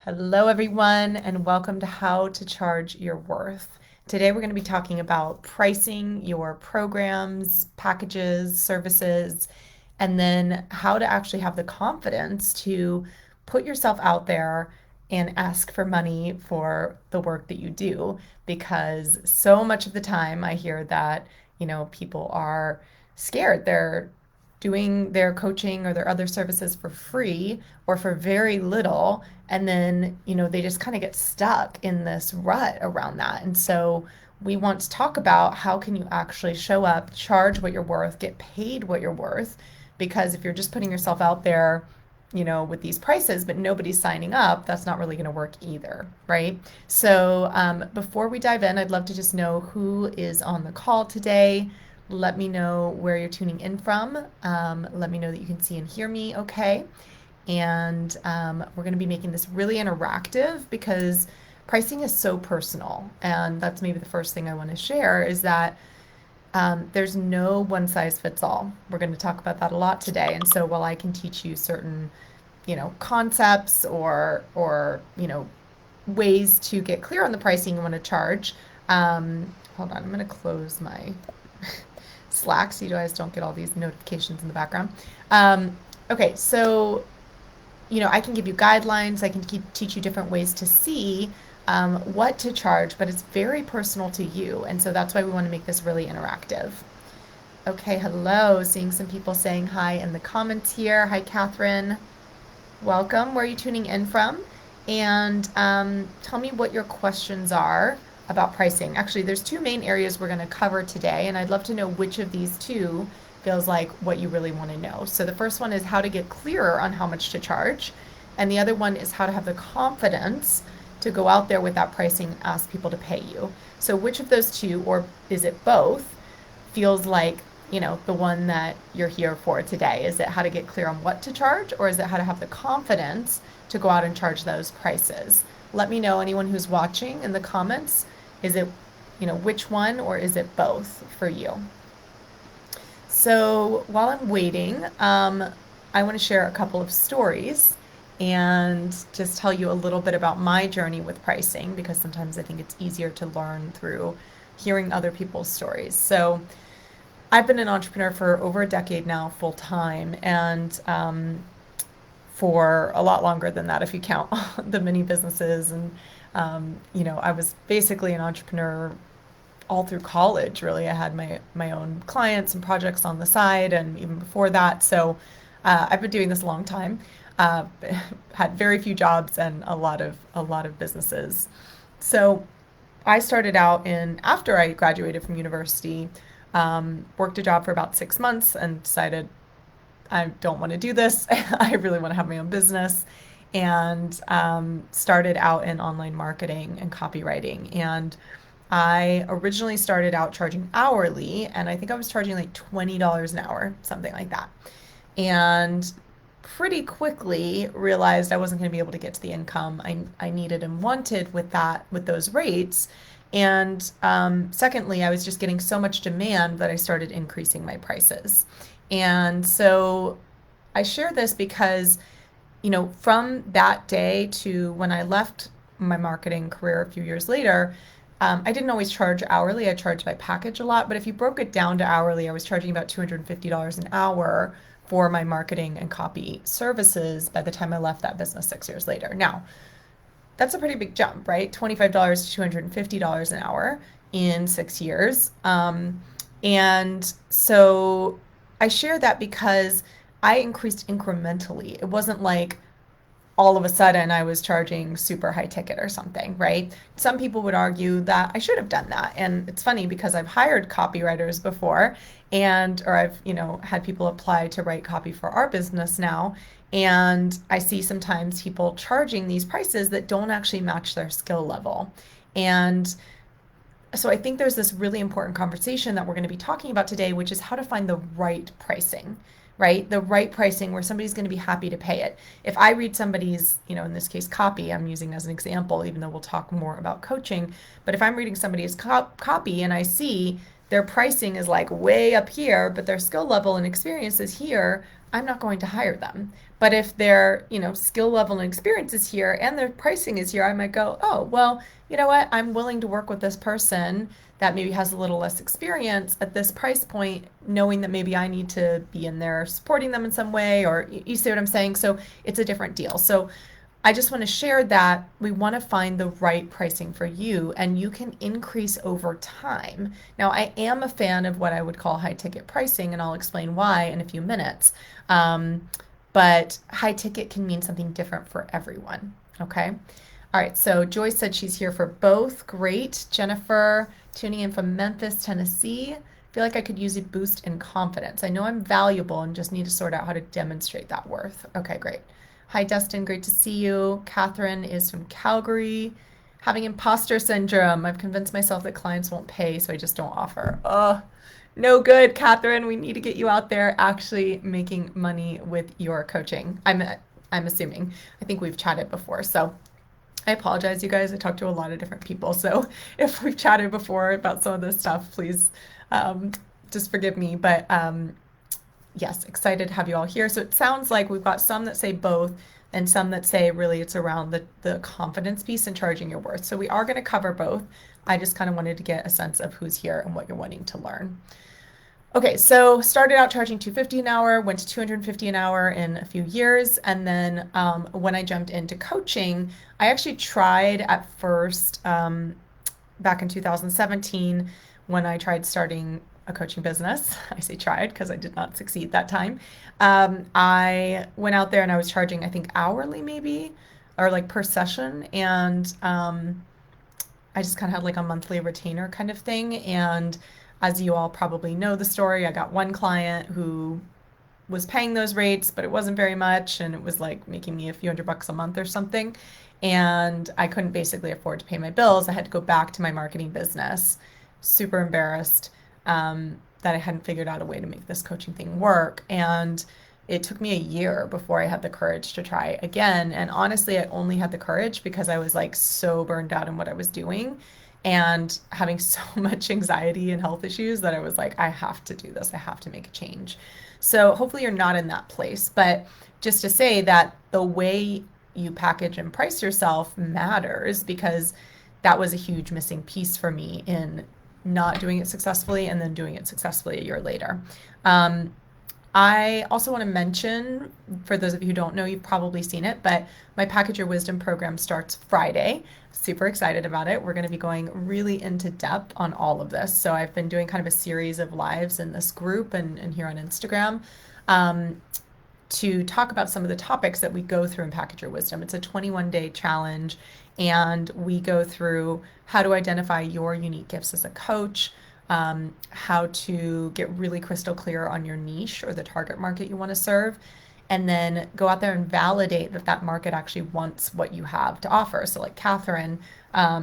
Hello, everyone, and welcome to How to Charge Your Worth. Today, we're going to be talking about pricing your programs, packages, services, and then how to actually have the confidence to put yourself out there and ask for money for the work that you do. Because so much of the time, I hear that, people are scared. They're doing their coaching or their other services for free or for very little, and then they just kind of get stuck in this rut around that. And so we want to talk about how can you actually show up, charge what you're worth, get paid what you're worth, because if you're just putting yourself out there with these prices, but nobody's signing up, that's not really going to work either, right? So before we dive in, I'd love to just know who is on the call today. Let me know where you're tuning in from. Let me know that you can see and hear me okay. And we're going to be making this really interactive because pricing is so personal. And that's maybe the first thing I want to share is that there's no one size fits all. We're going to talk about that a lot today. And so while I can teach you certain, concepts or ways to get clear on the pricing you want to charge, hold on, I'm going to close my Slack so you guys don't get all these notifications in the background. Okay, so I can give you guidelines. I can teach you different ways to see what to charge, but it's very personal to you. And so that's why we want to make this really interactive. Okay, hello. Seeing some people saying hi in the comments here. Hi, Catherine. Welcome. Where are you tuning in from? And tell me what your questions are about pricing. Actually, there's two main areas we're going to cover today, and I'd love to know which of these two feels like what you really want to know. So the first one is how to get clearer on how much to charge, and the other one is how to have the confidence to go out there with that pricing and ask people to pay you. So which of those two, or is it both, feels like the one that you're here for today? Is it how to get clear on what to charge, or is it how to have the confidence to go out and charge those prices? Let me know, anyone who's watching, in the comments. Is it, which one, or is it both for you? So while I'm waiting, I want to share a couple of stories and just tell you a little bit about my journey with pricing, because sometimes I think it's easier to learn through hearing other people's stories. So I've been an entrepreneur for over a decade now, full time, and for a lot longer than that if you count the mini businesses. And I was basically an entrepreneur all through college, really. I had my own clients and projects on the side, and even before that. So I've been doing this a long time. Had very few jobs and a lot of businesses. So I started out after I graduated from university, worked a job for about 6 months and decided I don't want to do this. I really want to have my own business, and started out in online marketing and copywriting. And I originally started out charging hourly, and I think I was charging like $20 an hour, something like that. And pretty quickly realized I wasn't going to be able to get to the income I needed and wanted with those rates. And secondly, I was just getting so much demand that I started increasing my prices. And so I share this because, from that day to when I left my marketing career a few years later, I didn't always charge hourly. I charged by package a lot. But if you broke it down to hourly, I was charging about $250 an hour for my marketing and copy services by the time I left that business 6 years later. Now, that's a pretty big jump, right? $25 to $250 an hour in 6 years. And so I share that because I increased incrementally. It wasn't like all of a sudden I was charging super high ticket or something, right? Some people would argue that I should have done that. And it's funny because I've hired copywriters before, or I've, had people apply to write copy for our business now. And I see sometimes people charging these prices that don't actually match their skill level. And so I think there's this really important conversation that we're going to be talking about today, which is how to find the right pricing, right? The right pricing where somebody's going to be happy to pay it. If I read somebody's, in this case, copy, I'm using as an example, even though we'll talk more about coaching, but if I'm reading somebody's copy and I see their pricing is like way up here, but their skill level and experience is here, I'm not going to hire them. But if their, skill level and experience is here and their pricing is here, I might go, oh, well, you know what? I'm willing to work with this person that maybe has a little less experience at this price point, knowing that maybe I need to be in there supporting them in some way, or you see what I'm saying? So it's a different deal. So I just want to share that we want to find the right pricing for you, and you can increase over time. Now, I am a fan of what I would call high ticket pricing, and I'll explain why in a few minutes. Um, but high ticket can mean something different for everyone. Okay. All right. So Joyce said she's here for both. Great. Jennifer, tuning in from Memphis, Tennessee. I feel like I could use a boost in confidence. I know I'm valuable and just need to sort out how to demonstrate that worth. Okay, great. Hi, Dustin. Great to see you. Catherine is from Calgary. Having imposter syndrome. I've convinced myself that clients won't pay, so I just don't offer. Oh, no good, Catherine. We need to get you out there actually making money with your coaching. I'm assuming. I think we've chatted before, so I apologize, you guys. I talked to a lot of different people, so if we've chatted before about some of this stuff, please um, just forgive me. But yes, excited to have you all here. So it sounds like we've got some that say both and some that say really it's around the confidence piece and charging your worth. So we are going to cover both. I just kind of wanted to get a sense of who's here and what you're wanting to learn. Okay, so started out charging $250 an hour, went to $250 an hour in a few years, and then when I jumped into coaching, I actually tried at first back in 2017 when I tried starting a coaching business. I say tried because I did not succeed that time. I went out there and I was charging, I think, hourly maybe, or like per session, and I just kind of had like a monthly retainer kind of thing. And as you all probably know the story, I got one client who was paying those rates, but it wasn't very much, and it was like making me a few $100 a month or something. And I couldn't basically afford to pay my bills. I had to go back to my marketing business. Super embarrassed that I hadn't figured out a way to make this coaching thing work. And it took me a year before I had the courage to try again. And honestly, I only had the courage because I was like so burned out in what I was doing and having so much anxiety and health issues that I was like, I have to do this. I have to make a change. So hopefully you're not in that place. But just to say that the way you package and price yourself matters, because that was a huge missing piece for me in not doing it successfully and then doing it successfully a year later. I also want to mention, for those of you who don't know, you've probably seen it, but my Package Your Wisdom program starts Friday. Super excited about it. We're going to be going really into depth on all of this. So I've been doing kind of a series of lives in this group and here on Instagram to talk about some of the topics that we go through in Package Your Wisdom. It's a 21-day challenge, and we go through how to identify your unique gifts as a coach, how to get really crystal clear on your niche or the target market you want to serve, and then go out there and validate that that market actually wants what you have to offer. So like Catherine, I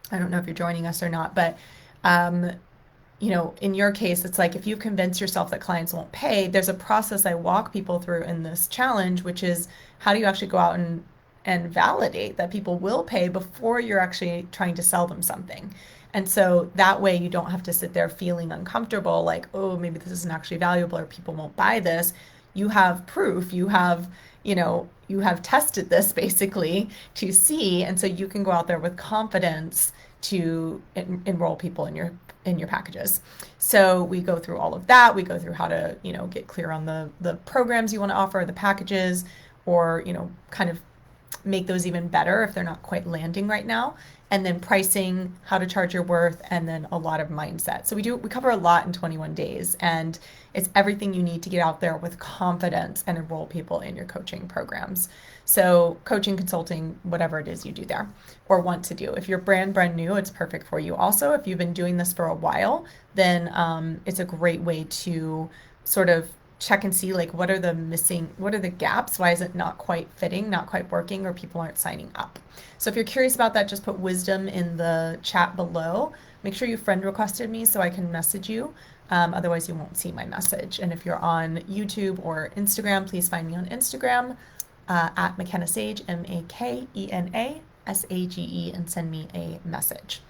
don't know if you're joining us or not, but in your case, it's like if you convince yourself that clients won't pay, there's a process I walk people through in this challenge, which is how do you actually go out and validate that people will pay before you're actually trying to sell them something. And so that way you don't have to sit there feeling uncomfortable, like, oh, maybe this isn't actually valuable or people won't buy this. You have proof, you have tested this basically to see. And so you can go out there with confidence to enroll people in your packages. So we go through all of that. We go through how to, get clear on the programs you want to offer, the packages, or, kind of make those even better if they're not quite landing right now. And then pricing, how to charge your worth, and then a lot of mindset. So we cover a lot in 21 days, and it's everything you need to get out there with confidence and enroll people in your coaching programs. So coaching, consulting, whatever it is you do there or want to do. If you're brand new, it's perfect for you. Also, if you've been doing this for a while, then it's a great way to sort of check and see like what are the gaps, why is it not quite fitting, not quite working, or people aren't signing up. So if you're curious about that, just put wisdom in the chat below. Make sure you friend requested me so I can message you. Otherwise you won't see my message. And if you're on YouTube or Instagram, please find me on Instagram at McKenna Sage, MakenaSage, and send me a message.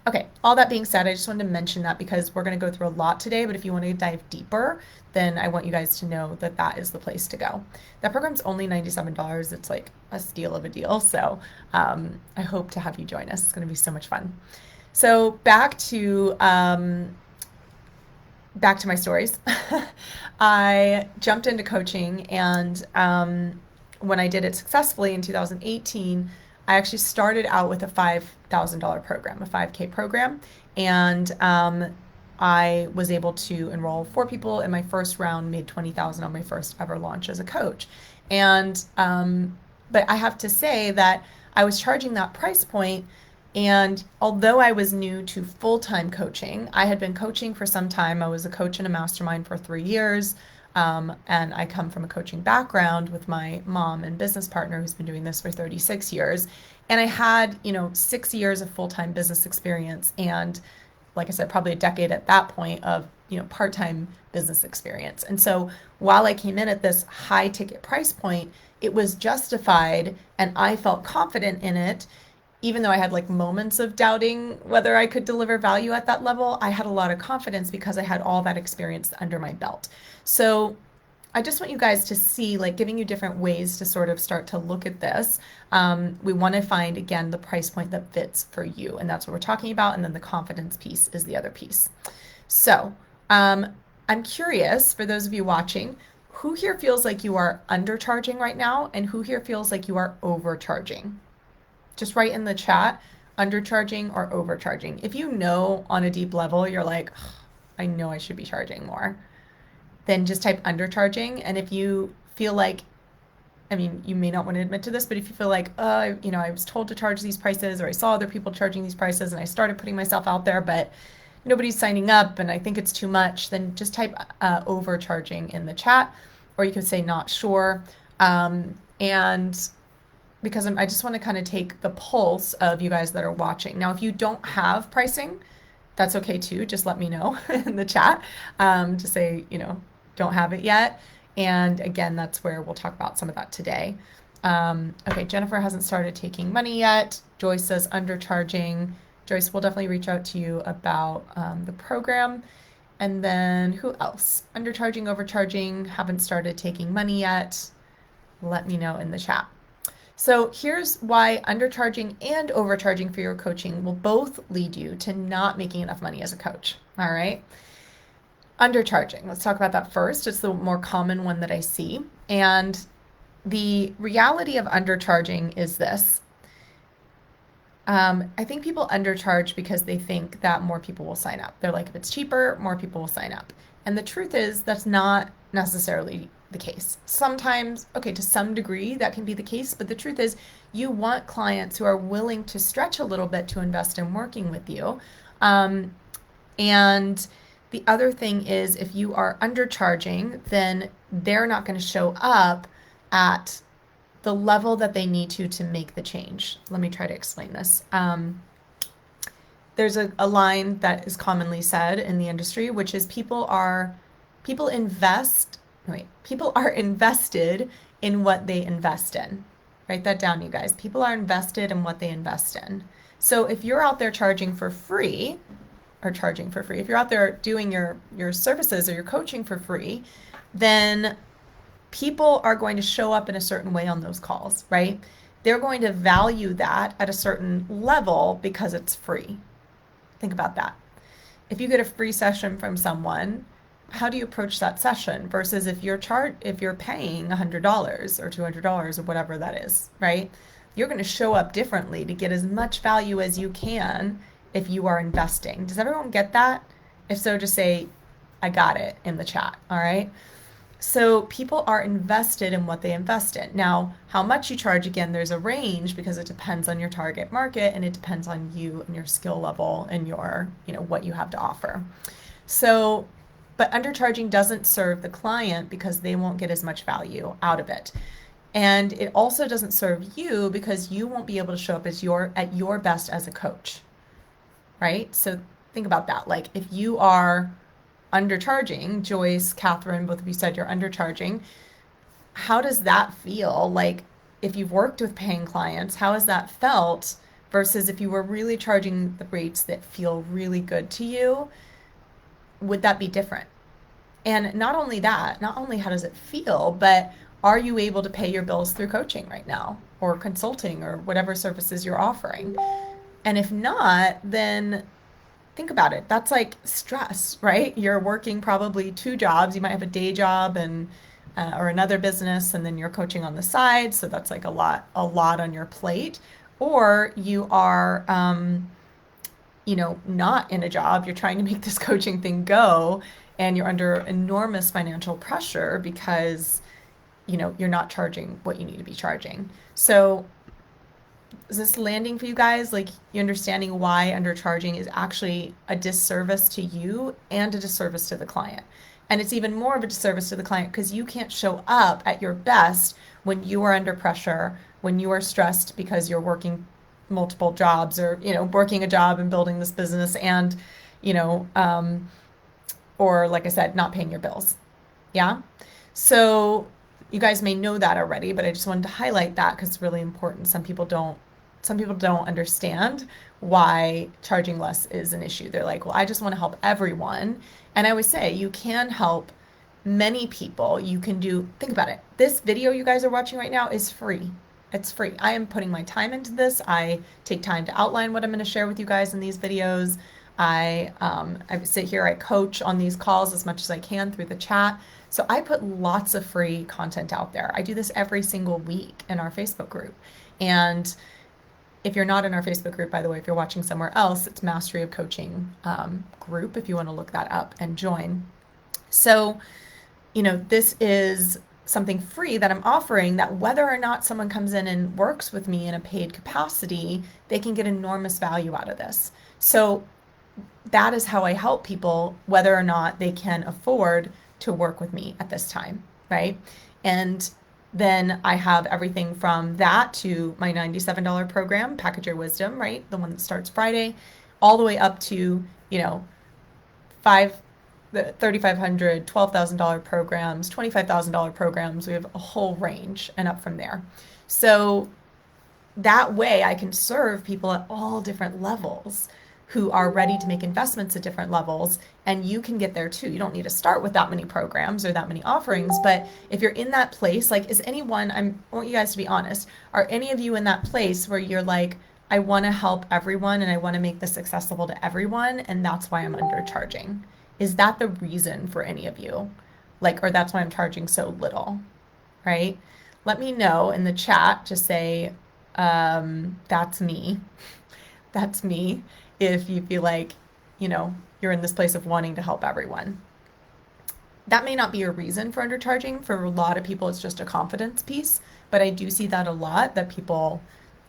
Okay, all that being said, I just wanted to mention that because we're going to go through a lot today, but if you want to dive deeper, then I want you guys to know that that is the place to go. That program's only $97. It's like a steal of a deal. So I hope to have you join us. It's going to be so much fun. So back to my stories. I jumped into coaching, and when I did it successfully in 2018, I actually started out with a $5,000 program, a 5K program, and I was able to enroll 4 people in my first round, made 20,000 on my first ever launch as a coach, and but I have to say that I was charging that price point. And although I was new to full-time coaching, I had been coaching for some time. I was a coach in a mastermind for 3 years. And I come from a coaching background with my mom and business partner who's been doing this for 36 years. And I had, 6 years of full-time business experience. And like I said, probably a decade at that point of, part-time business experience. And so while I came in at this high ticket price point, it was justified and I felt confident in it. Even though I had like moments of doubting whether I could deliver value at that level, I had a lot of confidence because I had all that experience under my belt. So I just want you guys to see, like, giving you different ways to sort of start to look at this. We want to find, again, the price point that fits for you. And that's what we're talking about. And then the confidence piece is the other piece. So I'm curious, for those of you watching, who here feels like you are undercharging right now and who here feels like you are overcharging? Just write in the chat, undercharging or overcharging. If you know on a deep level, you're like, I know I should be charging more, then just type undercharging. And if you feel like, you may not want to admit to this, but if you feel like, I was told to charge these prices, or I saw other people charging these prices and I started putting myself out there, but nobody's signing up and I think it's too much, then just type overcharging in the chat, or you could say not sure. And because I just want to kind of take the pulse of you guys that are watching. Now, if you don't have pricing, that's okay too. Just let me know in the chat to say, don't have it yet. And again, that's where we'll talk about some of that today. Okay, Jennifer hasn't started taking money yet. Joyce says undercharging. Joyce, we'll definitely reach out to you about the program. And then who else? Undercharging, overcharging, haven't started taking money yet. Let me know in the chat. So here's why undercharging and overcharging for your coaching will both lead you to not making enough money as a coach. All right. Undercharging. Let's talk about that first. It's the more common one that I see. And the reality of undercharging is this. I think people undercharge because they think that more people will sign up. They're like, if it's cheaper, more people will sign up. And the truth is that's not necessarily the case. Sometimes, okay, to some degree that can be the case, but the truth is you want clients who are willing to stretch a little bit to invest in working with you. And the other thing is if you are undercharging, then they're not going to show up at the level that they need to make the change. Let me try to explain this. There's a line that is commonly said in the industry, which is people are invested in what they invest in. Write that down, you guys. People are invested in what they invest in. So if you're out there charging for free, if you're out there doing your services or your coaching for free, then people are going to show up in a certain way on those calls, right? They're going to value that at a certain level because it's free. Think about that. If you get a free session from someone, how do you approach that session versus if you're paying $100 or $200 or whatever that is, right? You're going to show up differently to get as much value as you can if you are investing. Does everyone get that? If so, just say, I got it in the chat, all right? So people are invested in what they invest in. Now, how much you charge, again, there's a range because it depends on your target market and it depends on you and your skill level and your, what you have to offer. So, but undercharging doesn't serve the client because they won't get as much value out of it. And it also doesn't serve you because you won't be able to show up at your best as a coach, right? So think about that. Like if you are undercharging, Joyce, Catherine, both of you said you're undercharging. How does that feel? Like if you've worked with paying clients, how has that felt versus if you were really charging the rates that feel really good to you, would that be different? And not only that, not only how does it feel, but are you able to pay your bills through coaching right now or consulting or whatever services you're offering? And if not, then think about it. That's like stress, right? You're working probably two jobs. You might have a day job and or another business, and then you're coaching on the side. So that's like a lot on your plate. Or you are, not in a job. You're trying to make this coaching thing go, and you're under enormous financial pressure because, you're not charging what you need to be charging. So is this landing for you guys? Like, you understanding why undercharging is actually a disservice to you and a disservice to the client. And it's even more of a disservice to the client because you can't show up at your best when you are under pressure, when you are stressed because you're working multiple jobs or, working a job and building this business and, you know, um, or like I said, not paying your bills. Yeah. So you guys may know that already, but I just wanted to highlight that because it's really important. Some people don't understand why charging less is an issue. They're like, well, I just want to help everyone. And I always say you can help many people. You can think about it. This video you guys are watching right now is free. It's free. I am putting my time into this. I take time to outline what I'm going to share with you guys in these videos. I sit here, I coach on these calls as much as I can through the chat. So I put lots of free content out there. I do this every single week in our Facebook group. And if you're not in our Facebook group, by the way, if you're watching somewhere else, it's Mastery of Coaching group, if you want to look that up and join. So, this is something free that I'm offering that whether or not someone comes in and works with me in a paid capacity, they can get enormous value out of this. So that is how I help people, whether or not they can afford to work with me at this time, right? And then I have everything from that to my $97 program, Package Your Wisdom, right? The one that starts Friday, all the way up to, five, the $3,500, $12,000 programs, $25,000 programs. We have a whole range and up from there. So that way I can serve people at all different levels who are ready to make investments at different levels, and you can get there too. You don't need to start with that many programs or that many offerings, but if you're in that place, like, is anyone, I want you guys to be honest, are any of you in that place where you're like, I want to help everyone and I want to make this accessible to everyone, and that's why I'm undercharging? Is that the reason for any of you? Like, or that's why I'm charging so little, right? Let me know in the chat, just say, that's me. That's me. If you feel like, you're in this place of wanting to help everyone. That may not be a reason for undercharging. For a lot of people, it's just a confidence piece, but I do see that a lot, that people,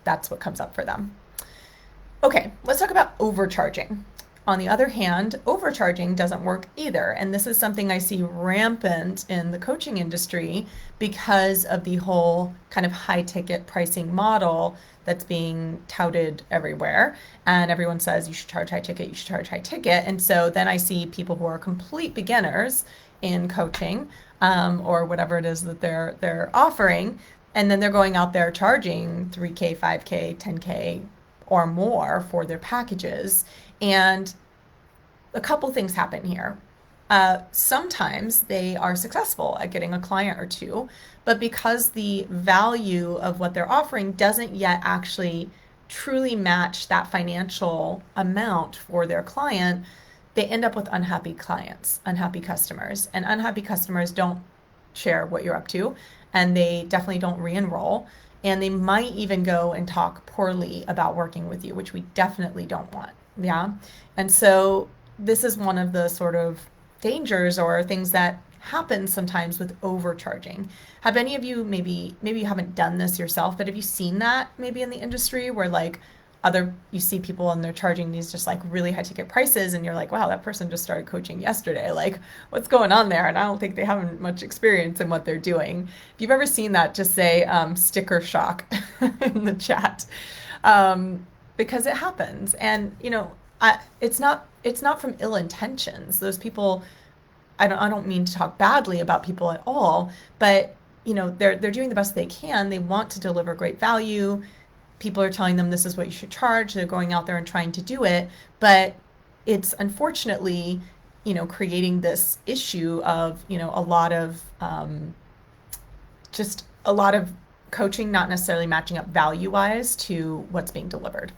that's what comes up for them. Okay, let's talk about overcharging. On the other hand, overcharging doesn't work either. And this is something I see rampant in the coaching industry because of the whole kind of high ticket pricing model that's being touted everywhere. And everyone says you should charge high ticket, you should charge high ticket. And so then I see people who are complete beginners in coaching or whatever it is that they're offering. And then they're going out there charging 3K, 5K, 10K or more for their packages. And a couple things happen here. Sometimes they are successful at getting a client or two, but because the value of what they're offering doesn't yet actually truly match that financial amount for their client, they end up with unhappy clients, unhappy customers. And unhappy customers don't share what you're up to, and they definitely don't re-enroll. And they might even go and talk poorly about working with you, which we definitely don't want. Yeah. And so this is one of the sort of dangers or things that happen sometimes with overcharging. Have any of you, maybe you haven't done this yourself, but have you seen that maybe in the industry where like you see people and they're charging these just like really high ticket prices and you're like, wow, that person just started coaching yesterday. Like, what's going on there? And I don't think they have much experience in what they're doing. If you've ever seen that, just say sticker shock in the chat. Because it happens. And, it's not from ill intentions. Those people, I don't mean to talk badly about people at all, but they're doing the best they can. They want to deliver great value. people are telling them this is what you should charge. They're going out there and trying to do it, but it's unfortunately, creating this issue of, just a lot of coaching not necessarily matching up value wise to what's being delivered.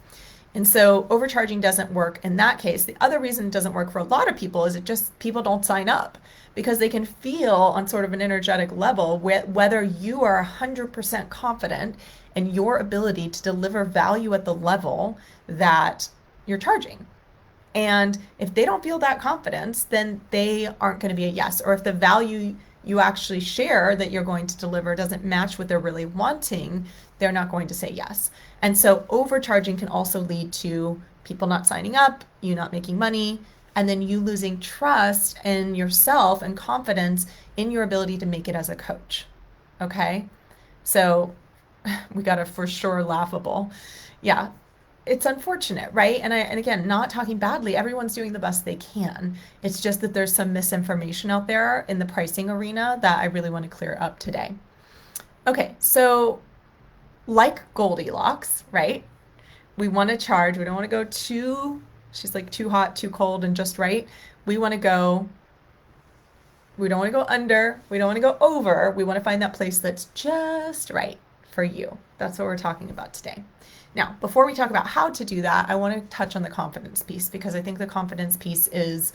And so overcharging doesn't work in that case. The other reason it doesn't work for a lot of people is it just people don't sign up because they can feel on sort of an energetic level whether you are 100% confident in your ability to deliver value at the level that you're charging. And if they don't feel that confidence, then they aren't going to be a yes. Or if the value you actually share that you're going to deliver doesn't match what they're really wanting, they're not going to say yes. And so overcharging can also lead to people not signing up, you not making money, and then you losing trust in yourself and confidence in your ability to make it as a coach. Okay? So we got a for sure laughable. Yeah, it's unfortunate, right? And again, not talking badly, everyone's doing the best they can. It's just that there's some misinformation out there in the pricing arena that I really want to clear up today. Okay, so like Goldilocks, right? We want to charge, we don't want to go she's like too hot, too cold, and just right. We want to go, we don't want to go under, we don't want to go over. We want to find that place that's just right for you. That's what we're talking about today. Now, before we talk about how to do that, I want to touch on the confidence piece because I think the confidence piece is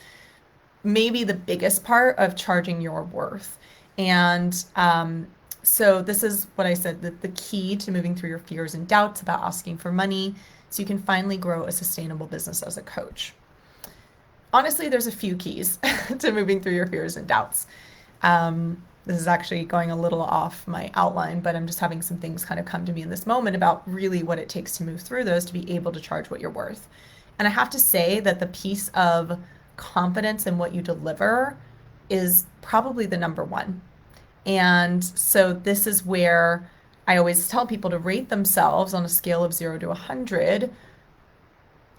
maybe the biggest part of charging your worth. And so this is what I said, the key to moving through your fears and doubts about asking for money so you can finally grow a sustainable business as a coach. Honestly, there's a few keys to moving through your fears and doubts. This is actually going a little off my outline, but I'm just having some things kind of come to me in this moment about really what it takes to move through those to be able to charge what you're worth. And I have to say that the piece of confidence in what you deliver is probably the number one. And so this is where I always tell people to rate themselves on a scale of 0 to 100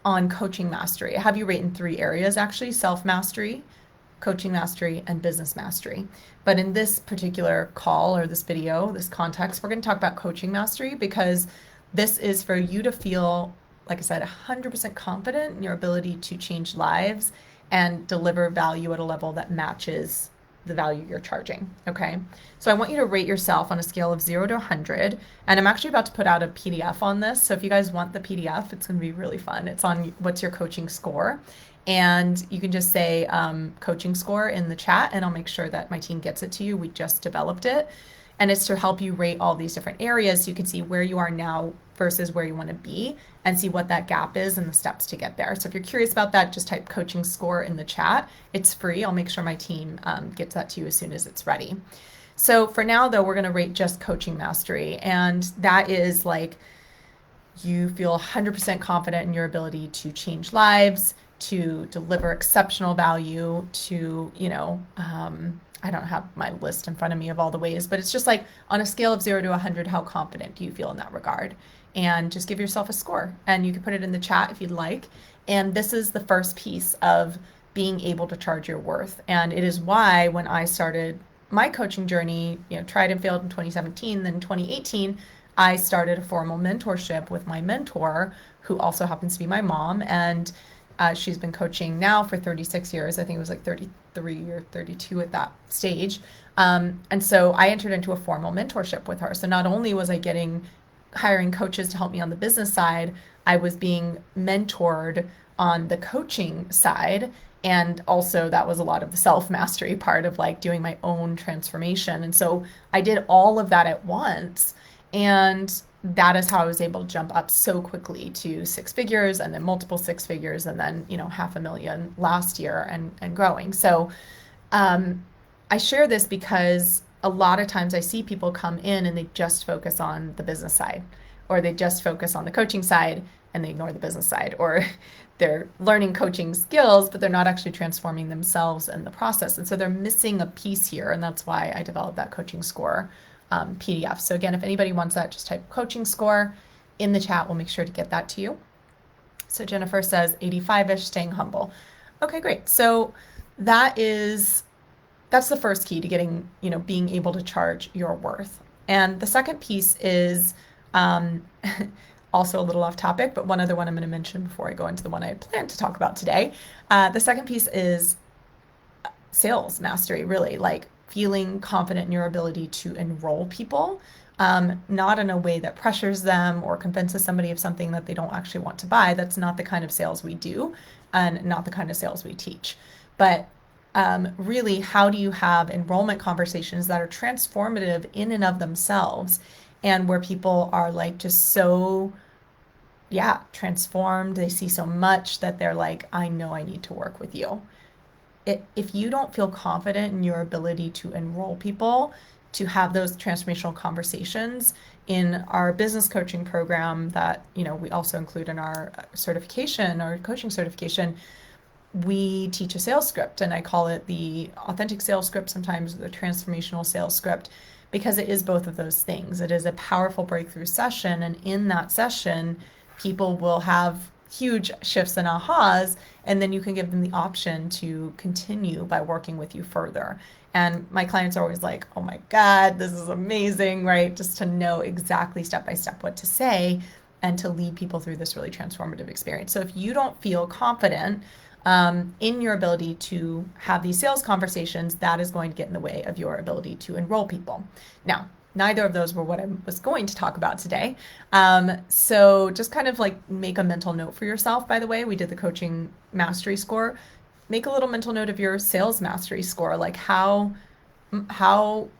on coaching mastery. I have you rate in 3 areas actually: self-mastery, coaching mastery, and business mastery. But in this particular call or this video, this context, we're going to talk about coaching mastery because this is for you to feel, like I said, 100% confident in your ability to change lives and deliver value at a level that matches the value you're charging. Okay. So I want you to rate yourself on a scale of 0 to 100. And I'm actually about to put out a PDF on this. So if you guys want the PDF, it's going to be really fun. It's on what's your coaching score. And you can just say coaching score in the chat and I'll make sure that my team gets it to you. We just developed it. And it's to help you rate all these different areas so you can see where you are now versus where you want to be and see what that gap is and the steps to get there. So if you're curious about that, just type coaching score in the chat. It's free. I'll make sure my team gets that to you as soon as it's ready. So for now, though, we're going to rate just coaching mastery. And that is like you feel 100% confident in your ability to change lives, to deliver exceptional value, to, I don't have my list in front of me of all the ways, but it's just like on a scale of 0 to 100, how confident do you feel in that regard? And just give yourself a score. And you can put it in the chat if you'd like. And this is the first piece of being able to charge your worth. And it is why when I started my coaching journey, tried and failed in 2017, then 2018, I started a formal mentorship with my mentor, who also happens to be my mom. And she's been coaching now for 36 years. I think it was like 33 or 32 at that stage. And so I entered into a formal mentorship with her. So not only was I hiring coaches to help me on the business side, I was being mentored on the coaching side. And also that was a lot of the self-mastery part of like doing my own transformation. And so I did all of that at once. And that is how I was able to jump up so quickly to 6 figures and then multiple 6 figures and then, $500,000 last year and growing. So I share this because a lot of times I see people come in and they just focus on the business side, or they just focus on the coaching side and they ignore the business side, or they're learning coaching skills, but they're not actually transforming themselves in the process. And so they're missing a piece here. And that's why I developed that coaching score PDF. So again, if anybody wants that, just type coaching score in the chat. We'll make sure to get that to you. So Jennifer says 85-ish, staying humble. Okay, great. So that's the first key to getting, being able to charge your worth. And the second piece is also a little off topic, but one other one I'm going to mention before I go into the one I had planned to talk about today. The second piece is sales mastery, really, like feeling confident in your ability to enroll people, not in a way that pressures them or convinces somebody of something that they don't actually want to buy. That's not the kind of sales we do and not the kind of sales we teach. But really, how do you have enrollment conversations that are transformative in and of themselves and where people are like just so, yeah, transformed? They see so much that they're like, I know I need to work with you. If you don't feel confident in your ability to enroll people, to have those transformational conversations in our business coaching program that, we also include in our certification, our coaching certification, we teach a sales script, and I call it the authentic sales script, sometimes the transformational sales script, because it is both of those things. It is a powerful breakthrough session, and in that session, people will have huge shifts and ahas, and then you can give them the option to continue by working with you further. And my clients are always like, oh my God, this is amazing, right? Just to know exactly step by step what to say and to lead people through this really transformative experience. So if you don't feel confident in your ability to have these sales conversations, that is going to get in the way of your ability to enroll people. Now, neither of those were what I was going to talk about today. So just kind of like make a mental note for yourself. By the way, we did the coaching mastery score. Make a little mental note of your sales mastery score. Like how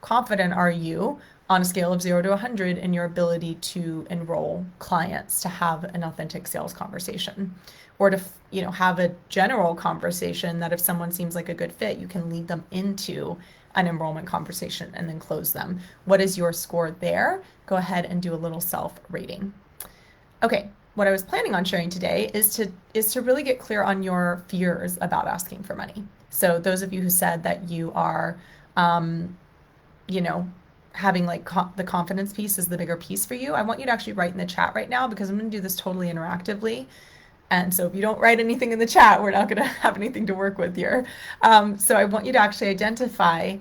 confident are you on a scale of 0 to 100 in your ability to enroll clients, to have an authentic sales conversation, or to have a general conversation that if someone seems like a good fit, you can lead them into an enrollment conversation and then close them. What is your score there? Go ahead and do a little self rating. Okay, what I was planning on sharing today is to really get clear on your fears about asking for money. So those of you who said that you are you know, having like the confidence piece is the bigger piece for you, I want you to actually write in the chat right now, because I'm going to do this totally interactively. And so if you don't write anything in the chat, we're not going to have anything to work with here. So I want you to actually identify,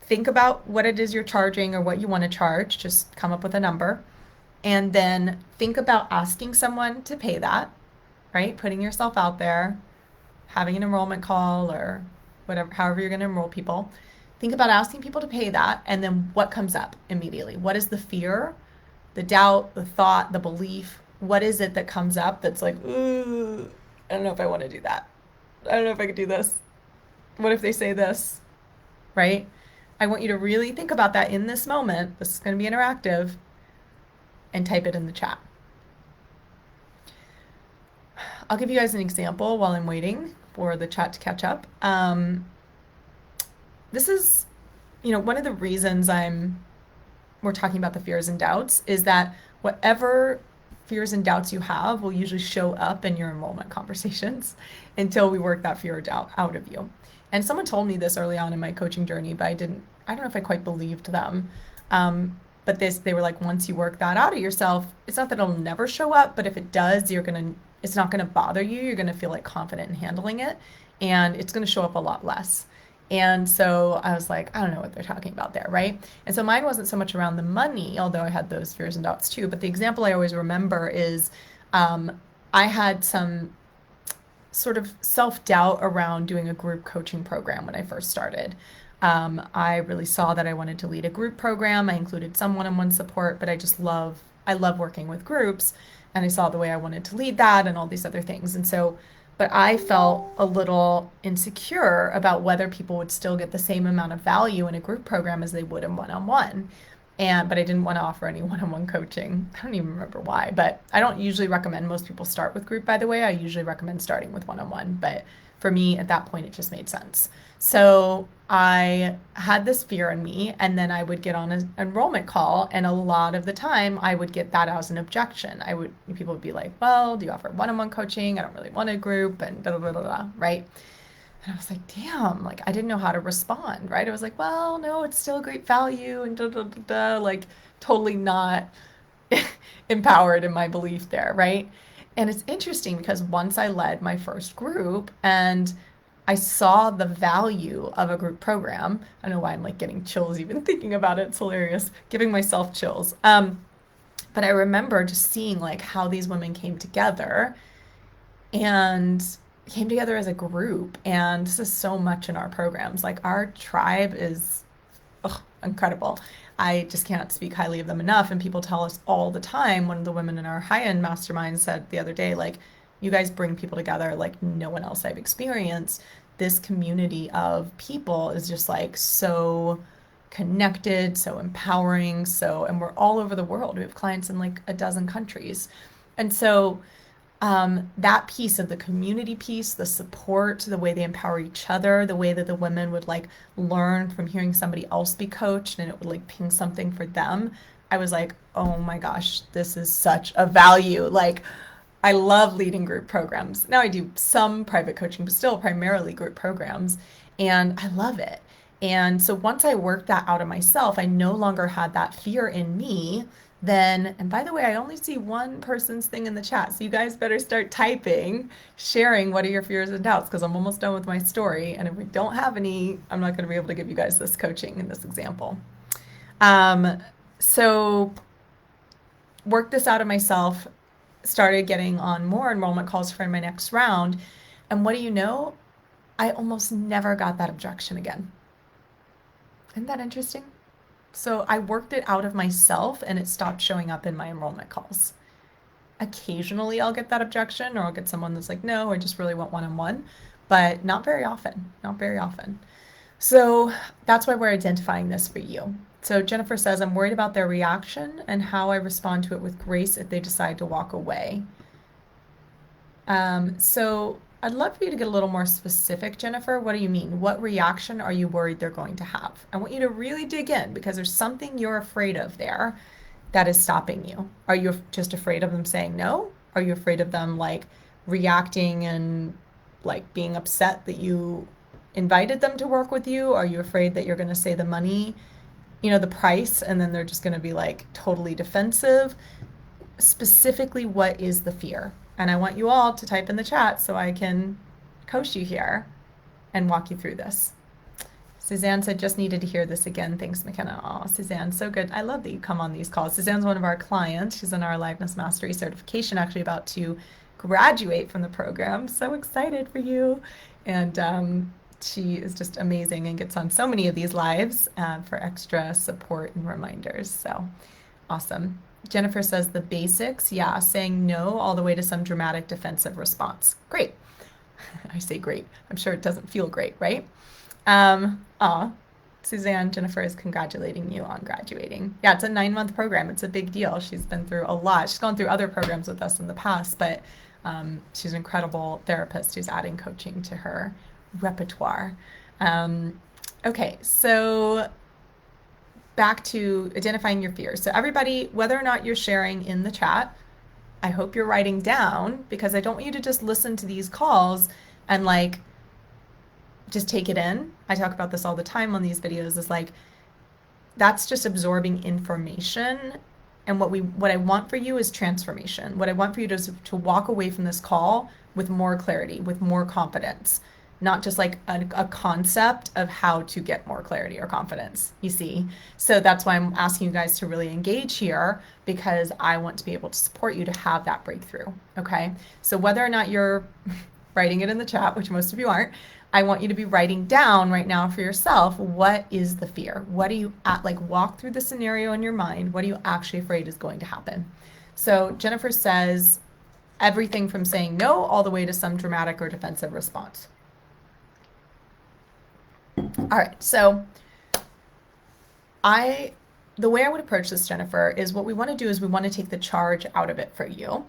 think about what it is you're charging or what you want to charge, just come up with a number, and then think about asking someone to pay that, right? Putting yourself out there, having an enrollment call or whatever, however you're going to enroll people. Think about asking people to pay that, and then what comes up immediately? What is the fear, the doubt, the thought, the belief? What is it that comes up that's like, ooh, I don't know if I want to do that. I don't know if I could do this. What if they say this, right? I want you to really think about that in this moment. This is going to be interactive, and type it in the chat. I'll give you guys an example while I'm waiting for the chat to catch up. This is, one of the reasons we're talking about the fears and doubts is that whatever fears and doubts you have will usually show up in your enrollment conversations until we work that fear or doubt out of you. And someone told me this early on in my coaching journey, but I don't know if I quite believed them. But they were like, once you work that out of yourself, it's not that it'll never show up, but if it does, it's not gonna bother you. You're gonna feel like confident in handling it, and it's gonna show up a lot less. And so I was like, I don't know what they're talking about there, right? And so mine wasn't so much around the money, although I had those fears and doubts too. But the example I always remember is I had some sort of self-doubt around doing a group coaching program when I first started. I really saw that I wanted to lead a group program. I included some one-on-one support, but I love working with groups, and I saw the way I wanted to lead that and all these other things. And so, but I felt a little insecure about whether people would still get the same amount of value in a group program as they would in one-on-one. But I didn't want to offer any one-on-one coaching. I don't even remember why, but I don't usually recommend most people start with group, by the way. I usually recommend starting with one-on-one, but for me at that point, it just made sense. So I had this fear in me, and then I would get on an enrollment call, and a lot of the time I would get that as an objection. People would be like, well, do you offer one-on-one coaching? I don't really want a group, and blah, blah, blah, blah, right? And I was like, damn, like I didn't know how to respond, right? I was like, well, no, it's still a great value and da, da, da, da, like totally not empowered in my belief there, right? And it's interesting because once I led my first group and I saw the value of a group program, I don't know why I'm like getting chills even thinking about it. It's hilarious, giving myself chills. But I remember just seeing like how these women and came together as a group. And this is so much in our programs. Like our tribe is incredible. I just can't speak highly of them enough. And people tell us all the time. One of the women in our high end mastermind said the other day, like, you guys bring people together like no one else I've experienced. This community of people is just like so connected, so empowering. And we're all over the world. We have clients in like a dozen countries. And so that piece of the community piece, the support, the way they empower each other, the way that the women would like learn from hearing somebody else be coached and it would like ping something for them. I was like, oh my gosh, this is such a value. Like, I love leading group programs. Now I do some private coaching, but still primarily group programs. And I love it. And so once I worked that out of myself, I no longer had that fear in me. Then, and by the way, I only see one person's thing in the chat. So you guys better start typing, sharing what are your fears and doubts, because I'm almost done with my story. And if we don't have any, I'm not going to be able to give you guys this coaching in this example. So work this out of myself, started getting on more enrollment calls for my next round. And what do you know? I almost never got that objection again. Isn't that interesting? So I worked it out of myself and it stopped showing up in my enrollment calls. Occasionally I'll get that objection or I'll get someone that's like, no, I just really want one-on-one, but not very often, not very often. So that's why we're identifying this for you. So Jennifer says, I'm worried about their reaction and how I respond to it with grace if they decide to walk away. So I'd love for you to get a little more specific, Jennifer. What do you mean? What reaction are you worried they're going to have? I want you to really dig in because there's something you're afraid of there that is stopping you. Are you just afraid of them saying no? Are you afraid of them like reacting and like being upset that you invited them to work with you? Are you afraid that you're going to say the money, the price, and then they're just going to be like totally defensive? Specifically, what is the fear? And I want you all to type in the chat so I can coach you here and walk you through this. Suzanne said, just needed to hear this again. Thanks, McKenna. Oh, Suzanne, so good. I love that you come on these calls. Suzanne's one of our clients. She's in our Aliveness Mastery certification, actually about to graduate from the program. So excited for you. And she is just amazing and gets on so many of these lives for extra support and reminders. So awesome. Jennifer says the basics, yeah, saying no all the way to some dramatic defensive response. Great. I say great. I'm sure it doesn't feel great, right? Suzanne, Jennifer is congratulating you on graduating. Yeah, it's a 9-month program. It's a big deal. She's been through a lot. She's gone through other programs with us in the past, but she's an incredible therapist who's adding coaching to her repertoire. Okay, so back to identifying your fears. So everybody, whether or not you're sharing in the chat, I hope you're writing down because I don't want you to just listen to these calls and like just take it in. I talk about this all the time on these videos is like that's just absorbing information. And what I want for you is transformation. What I want for you to walk away from this call with more clarity, with more confidence, not just like a concept of how to get more clarity or confidence, you see? So that's why I'm asking you guys to really engage here because I want to be able to support you to have that breakthrough, okay? So whether or not you're writing it in the chat, which most of you aren't, I want you to be writing down right now for yourself, what is the fear? What do you, walk through the scenario in your mind. What are you actually afraid is going to happen? So Jennifer says, everything from saying no all the way to some dramatic or defensive response. All right, so the way I would approach this, Jennifer, is what we want to do is we want to take the charge out of it for you.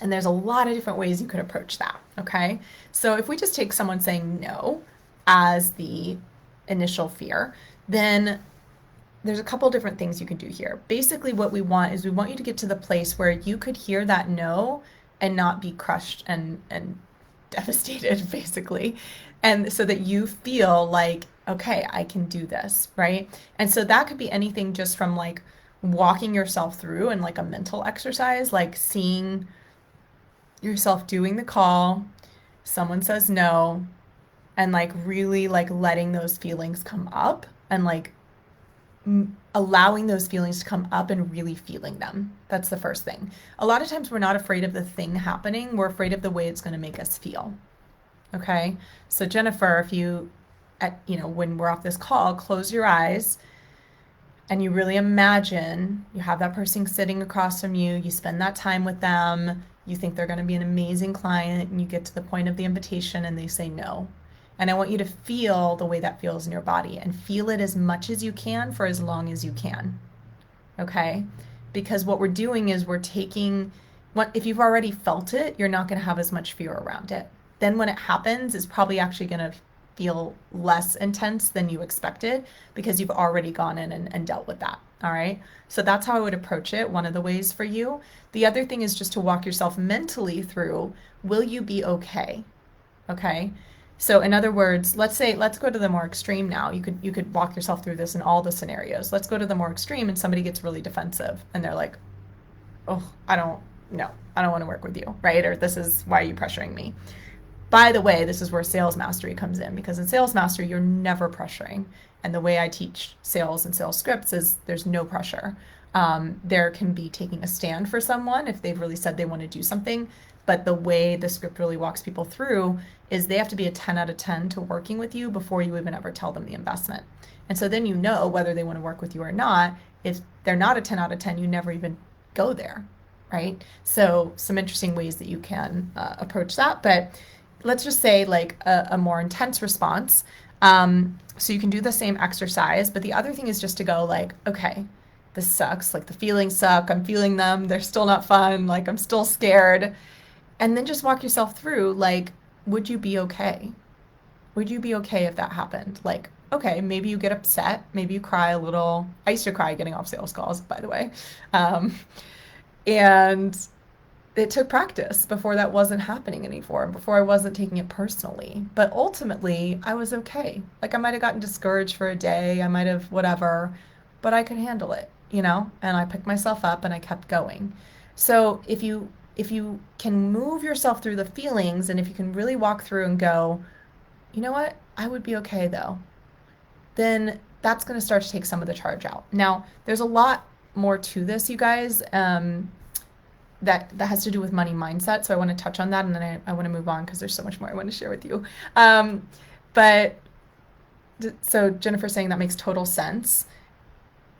And there's a lot of different ways you could approach that, okay? So if we just take someone saying no as the initial fear, then there's a couple different things you can do here. Basically, what we want is we want you to get to the place where you could hear that no and not be crushed and devastated, basically. And so that you feel like, okay, I can do this, right? And so that could be anything just from like walking yourself through and like a mental exercise, like seeing yourself doing the call, someone says no, and like really like letting those feelings come up and like allowing those feelings to come up and really feeling them. That's the first thing. A lot of times we're not afraid of the thing happening, we're afraid of the way it's going to make us feel. Okay? So Jennifer, if you when we're off this call, close your eyes and you really imagine you have that person sitting across from you, you spend that time with them, you think they're going to be an amazing client, and you get to the point of the invitation and they say no. And I want you to feel the way that feels in your body and feel it as much as you can for as long as you can. Okay? Because what we're doing is we're taking if you've already felt it, you're not going to have as much fear around it. Then when it happens, it's probably actually going to feel less intense than you expected because you've already gone in and dealt with that. All right. So that's how I would approach it. One of the ways for you. The other thing is just to walk yourself mentally through, will you be okay? Okay. So in other words, let's go to the more extreme now. You could walk yourself through this in all the scenarios. Let's go to the more extreme and somebody gets really defensive and they're like, oh, I don't want to work with you, right? Or this is why are you pressuring me? By the way, this is where sales mastery comes in, because in sales mastery, you're never pressuring. And the way I teach sales and sales scripts is there's no pressure. There can be taking a stand for someone if they've really said they want to do something. But the way the script really walks people through is they have to be a 10 out of 10 to working with you before you even ever tell them the investment. And so then you know whether they want to work with you or not. If they're not a 10 out of 10, you never even go there, right? So some interesting ways that you can approach that. But let's just say like a more intense response. So you can do the same exercise, but the other thing is just to go like, okay, this sucks. Like the feelings suck. I'm feeling them. They're still not fun. Like I'm still scared. And then just walk yourself through, like, would you be okay? Would you be okay if that happened? Like, okay, maybe you get upset. Maybe you cry a little. I used to cry getting off sales calls, by the way. And it took practice before that wasn't happening anymore, before I wasn't taking it personally. But ultimately, I was okay. Like I might have gotten discouraged for a day, I might have whatever, but I could handle it, and I picked myself up and I kept going. So if you can move yourself through the feelings and if you can really walk through and go, you know what, I would be okay though, then that's going to start to take some of the charge out. Now, there's a lot more to this, you guys. That has to do with money mindset. So I want to touch on that and then I want to move on because there's so much more I want to share with you. So Jennifer's saying that makes total sense.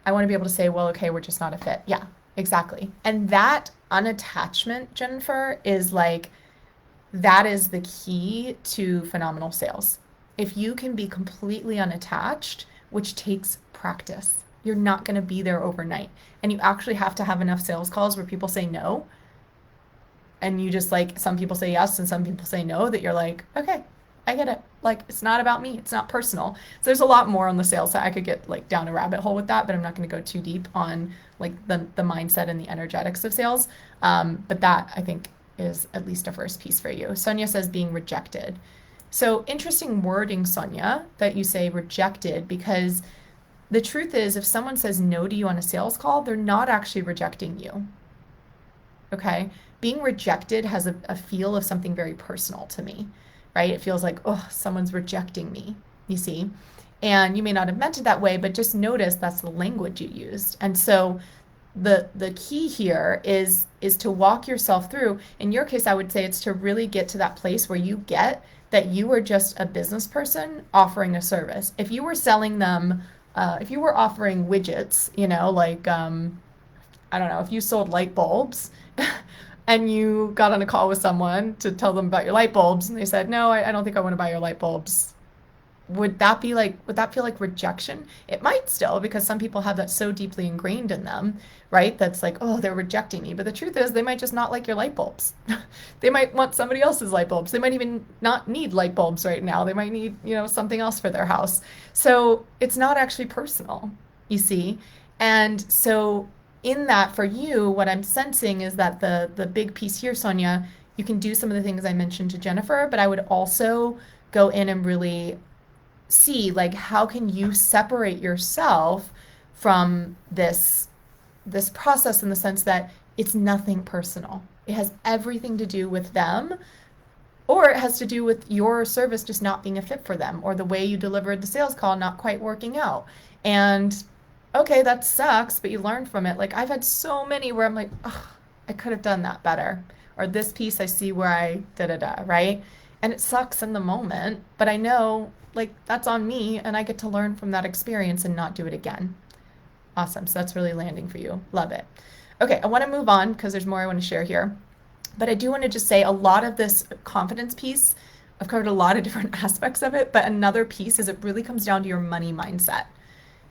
I want to be able to say, well, okay, we're just not a fit. Yeah, exactly. And that unattachment, Jennifer, is that is the key to phenomenal sales. If you can be completely unattached, which takes practice, you're not going to be there overnight. And you actually have to have enough sales calls where people say no. And you just some people say yes and some people say no, that you're like, okay, I get it. It's not about me. It's not personal. So there's a lot more on the sales side. I could get down a rabbit hole with that, but I'm not going to go too deep on the mindset and the energetics of sales. But that I think is at least a first piece for you. Sonia says being rejected. So interesting wording, Sonia, that you say rejected, because the truth is, if someone says no to you on a sales call, they're not actually rejecting you. Okay? Being rejected has a feel of something very personal to me, right? It feels like, oh, someone's rejecting me, you see? And you may not have meant it that way, but just notice that's the language you used. And so the key here is to walk yourself through. In your case, I would say it's to really get to that place where you get that you are just a business person offering a service. If you were selling them if you were offering widgets, I don't know, if you sold light bulbs and you got on a call with someone to tell them about your light bulbs and they said, no, I don't think I want to buy your light bulbs. Would that feel like rejection? It might still, because some people have that so deeply ingrained in them, right? That's like, oh, they're rejecting me. But the truth is they might just not like your light bulbs. They might want somebody else's light bulbs. They might even not need light bulbs right now. They might need, something else for their house. So it's not actually personal, you see? And so in that, for you, what I'm sensing is that the big piece here, Sonia, you can do some of the things I mentioned to Jennifer, but I would also go in and really see how can you separate yourself from this process, in the sense that it's nothing personal. It has everything to do with them, or it has to do with your service just not being a fit for them, or the way you delivered the sales call not quite working out. And okay, that sucks, but you learn from it. Like I've had so many where I'm like, oh, I could have done that better. Or this piece I see where I da da da, right? And it sucks in the moment, but I know like that's on me and I get to learn from that experience and not do it again. Awesome. So that's really landing for you. Love it. Okay, I want to move on because there's more I want to share here. But I do want to just say a lot of this confidence piece, I've covered a lot of different aspects of it, but another piece is it really comes down to your money mindset.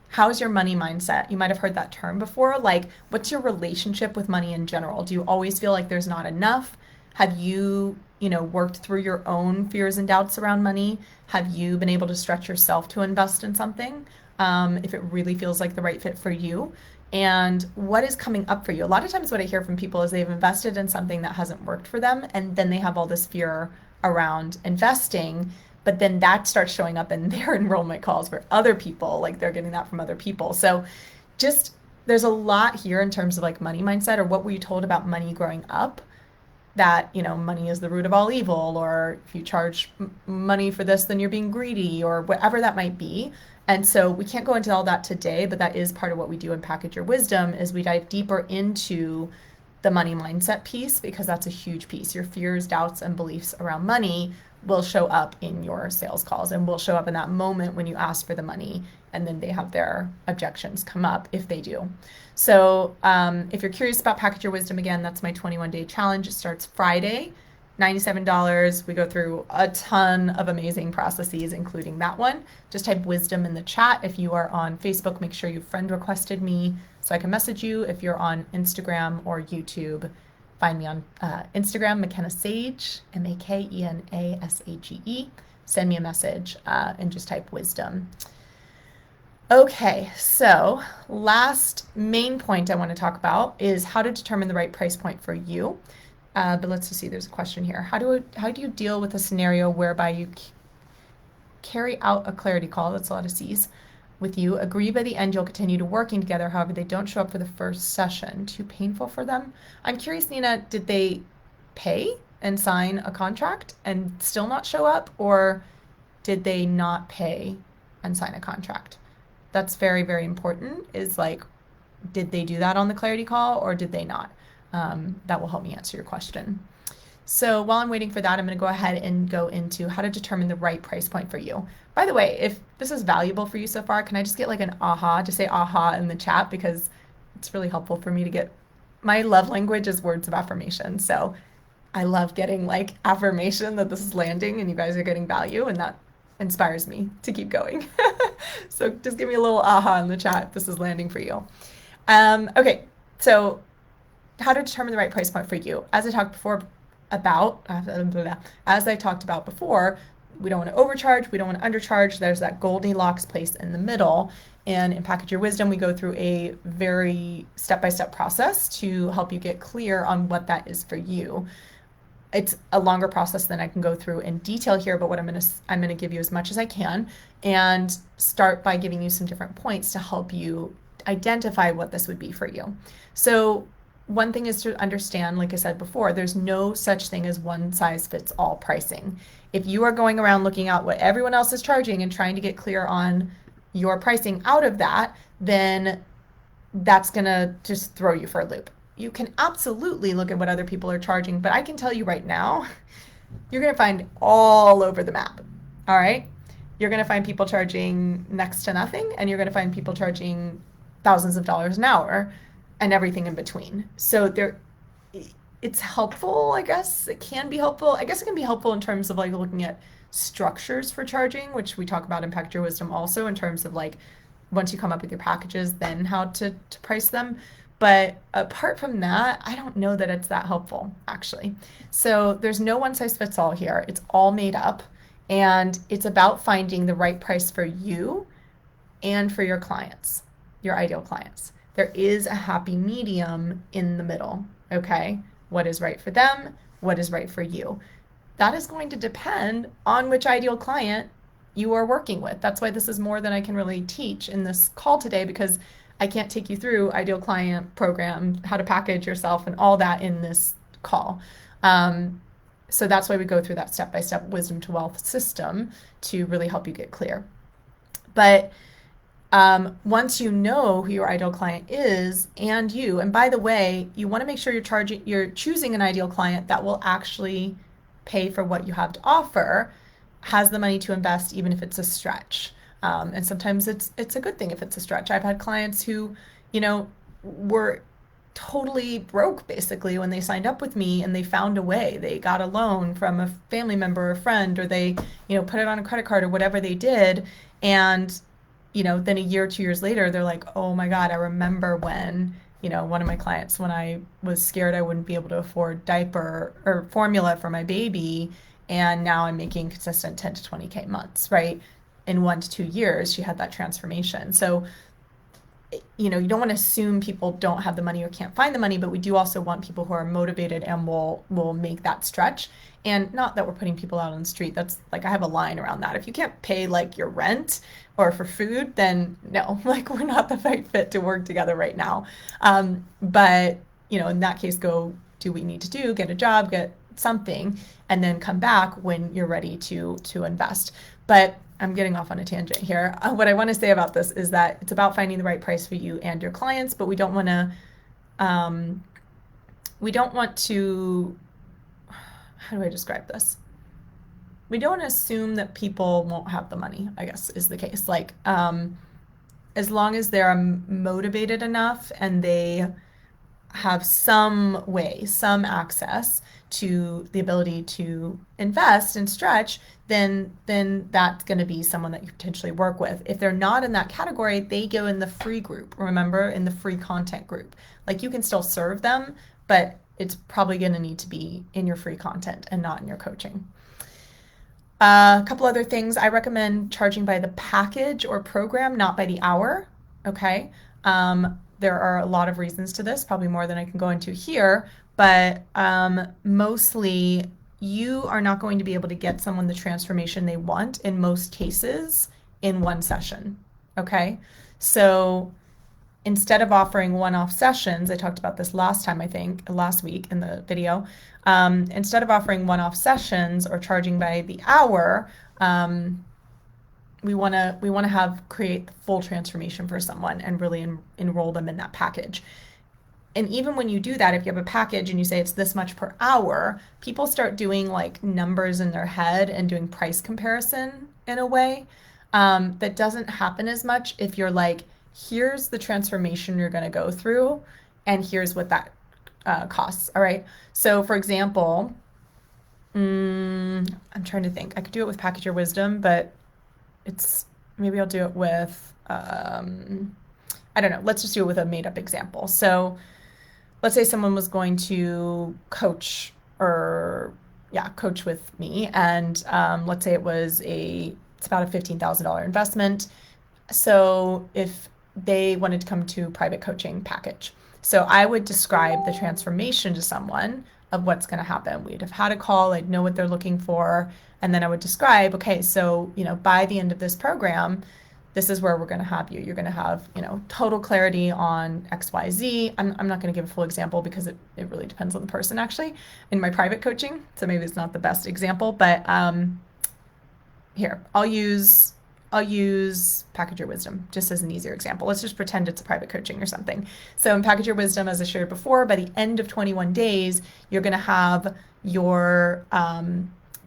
How's your money mindset? You might have heard that term before. Like, what's your relationship with money in general? Do you always feel like there's not enough? Have you, worked through your own fears and doubts around money? Have you been able to stretch yourself to invest in something if it really feels like the right fit for you? And what is coming up for you? A lot of times, what I hear from people is they've invested in something that hasn't worked for them, and then they have all this fear around investing, but then that starts showing up in their enrollment calls for other people, like they're getting that from other people. So just there's a lot here in terms of like money mindset, or what were you told about money growing up, that money is the root of all evil, or if you charge money for this then you're being greedy, or whatever that might be. And so we can't go into all that today, but that is part of what we do in Package Your Wisdom, is we dive deeper into the money mindset piece, because that's a huge piece. Your fears, doubts, and beliefs around money will show up in your sales calls and will show up in that moment when you ask for the money and then they have their objections come up, if they do. So if you're curious about Package Your Wisdom, again, that's my 21-day challenge. It starts Friday, $97. We go through a ton of amazing processes, including that one. Just type wisdom in the chat. If you are on Facebook, make sure you friend requested me so I can message you. If you're on Instagram or YouTube, find me on Instagram, McKenna Sage, MakenaSage. Send me a message and just type wisdom. Okay, so last main point I want to talk about is how to determine the right price point for you. But let's just see, there's a question here. How do you deal with a scenario whereby you carry out a clarity call, that's a lot of C's, with you, agree by the end you'll continue to working together, however they don't show up for the first session? Too painful for them? I'm curious, Nina, did they pay and sign a contract and still not show up, or did they not pay and sign a contract? That's very, very important, is like, did they do that on the clarity call or did they not? That will help me answer your question. So while I'm waiting for that, I'm going to go ahead and go into how to determine the right price point for you. By the way, if this is valuable for you so far, can I just get like an aha, to say aha in the chat, because it's really helpful for me to get, my love language is words of affirmation. So I love getting like affirmation that this is landing and you guys are getting value, and that inspires me to keep going. So just give me a little aha in the chat if this is landing for you. Okay, so how to determine the right price point for you. As I talked about before, we don't want to overcharge, we don't want to undercharge. There's that Goldilocks place in the middle. And in Package Your Wisdom, we go through a very step-by-step process to help you get clear on what that is for you. It's a longer process than I can go through in detail here, but what I'm gonna give you as much as I can, and start by giving you some different points to help you identify what this would be for you. So one thing is to understand, like I said before, there's no such thing as one size fits all pricing. If you are going around looking at what everyone else is charging and trying to get clear on your pricing out of that, then that's gonna just throw you for a loop. You can absolutely look at what other people are charging, but I can tell you right now, you're going to find all over the map. All right? You're going to find people charging next to nothing, and you're going to find people charging thousands of dollars an hour and everything in between. So it's helpful, I guess. It can be helpful. I guess it can be helpful in terms of like looking at structures for charging, which we talk about in Package Your Wisdom also, in terms of like once you come up with your packages, then how to price them. But apart from that, I don't know that it's that helpful, actually. So there's no one size fits all here. It's all made up. And it's about finding the right price for you and for your clients, your ideal clients. There is a happy medium in the middle, okay? What is right for them? What is right for you? That is going to depend on which ideal client you are working with. That's why this is more than I can really teach in this call today, because I can't take you through ideal client program, how to package yourself and all that in this call. So that's why we go through that step-by-step wisdom to wealth system to really help you get clear. But Once you know who your ideal client is and by the way, you want to make sure you're choosing an ideal client that will actually pay for what you have to offer, has the money to invest, even if it's a stretch. And sometimes it's a good thing if it's a stretch. I've had clients who, were totally broke basically when they signed up with me and they found a way. They got a loan from a family member or a friend, or they, put it on a credit card or whatever they did. And, then a year, 2 years later, they're like, oh my God, I remember when, one of my clients, when I was scared I wouldn't be able to afford diaper or formula for my baby. And now I'm making consistent 10 to 20K months, right? In 1 to 2 years, she had that transformation. So you don't want to assume people don't have the money or can't find the money, but we do also want people who are motivated and will make that stretch. And not that we're putting people out on the street. That's like, I have a line around that. If you can't pay like your rent or for food, then no, like we're not the right fit to work together right now. But in that case, go do what you need to do, get a job, get something, and then come back when you're ready to invest. But I'm getting off on a tangent here. What I want to say about this is that it's about finding the right price for you and your clients, but we don't want to, how do I describe this? We don't assume that people won't have the money, I guess is the case. Like, as long as they're motivated enough and they have some way, some access to the ability to invest and stretch, then that's going to be someone that you potentially work with. If they're not in that category, they go in the free group. Remember, in the free content group. Like you can still serve them, but it's probably going to need to be in your free content and not in your coaching. A couple other things. I recommend charging by the package or program, not by the hour. Okay. There are a lot of reasons to this, probably more than I can go into here, but mostly you are not going to be able to get someone the transformation they want in most cases in one session. Okay. So instead of offering one-off sessions, I talked about this last time, I think, last week in the video, instead of offering one-off sessions or charging by the hour, we want to have create the full transformation for someone and really enroll them in that package. And even when you do that, if you have a package and you say it's this much per hour, people start doing like numbers in their head and doing price comparison in a way that doesn't happen as much if you're like, here's the transformation you're going to go through and here's what that costs. All right. So for example, I'm trying to think. I could do it with Package Your Wisdom, but maybe I'll do it with, I don't know. Let's just do it with a made up example. So let's say someone was going to coach with me. And let's say it's about a $15,000 investment. So if they wanted to come to private coaching package. So I would describe the transformation to someone of what's going to happen. We'd have had a call, I'd know what they're looking for, and then I would describe, okay, so, by the end of this program, this is where we're going to have you. You're going to have, total clarity on XYZ. I'm not going to give a full example because it really depends on the person actually in my private coaching. So maybe it's not the best example, but here, I'll use Package Your Wisdom just as an easier example. Let's just pretend it's a private coaching or something. So in Package Your Wisdom, as I shared before, by the end of 21 days, you're going to have your